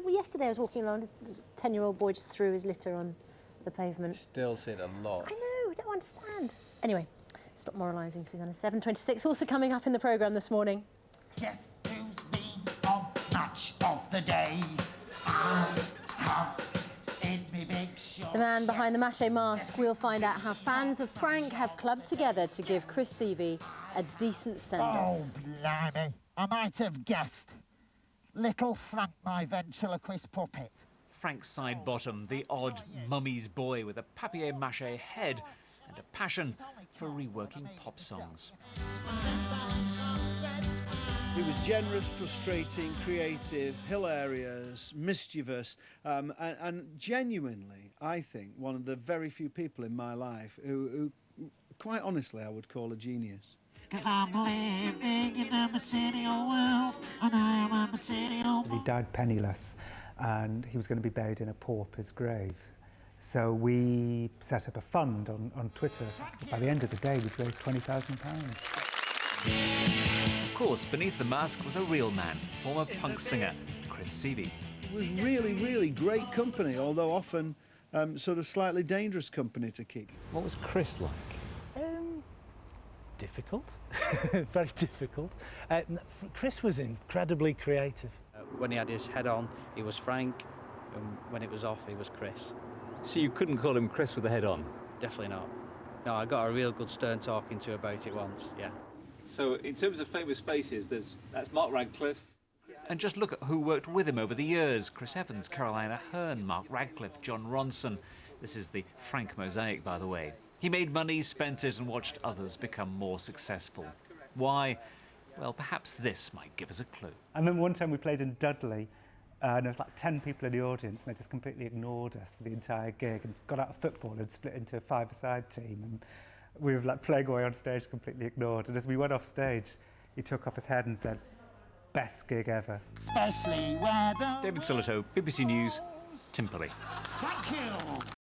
Yesterday I was walking along, a 10-year-old boy just threw his litter on the pavement. Still see it a lot. I know, I don't understand. Anyway, stop moralising, Susanna. 7:26, also coming up in the programme this morning. Guess who's been on Match of the Day? I have in me big show. The man behind the mache mask. We'll find out how fans of Frank have clubbed together to give Chris Seavey a decent send-off. Oh, blimey. I might have guessed. Little Frank, my ventriloquist puppet. Frank Sidebottom, the odd mummy's boy with a papier-mâché head and a passion for reworking pop songs. He was generous, frustrating, creative, hilarious, mischievous, and genuinely, I think, one of the very few people in my life who quite honestly, I would call a genius. 'Cause I'm living in a material world, and I am a material. He died penniless, and he was going to be buried in a pauper's grave. So we set up a fund on Twitter. By the end of the day, we'd raised £20,000. Of course, beneath the mask was a real man, former punk singer Chris Seavey. It was really, really great company, although often sort of slightly dangerous company to keep. What was Chris like? Difficult, very difficult. Chris was incredibly creative. When he had his head on, he was Frank, and when it was off, he was Chris. So you couldn't call him Chris with the head on? Definitely not. No, I got a real good stern talking to about it once, yeah. So in terms of famous faces, that's Mark Radcliffe. And just look at who worked with him over the years. Chris Evans, Carolina Hearn, Mark Radcliffe, John Ronson. This is the Frank mosaic, by the way. He made money, spent it, and watched others become more successful. Why? Well, perhaps this might give us a clue. I remember one time we played in Dudley, and there was like 10 people in the audience, and they just completely ignored us for the entire gig and got out of football and split into a five-a-side team. And we were like playing away on stage, completely ignored. And as we went off stage, he took off his head and said, "Best gig ever." Especially where the... David Sillito, BBC News, Timperley. Thank you.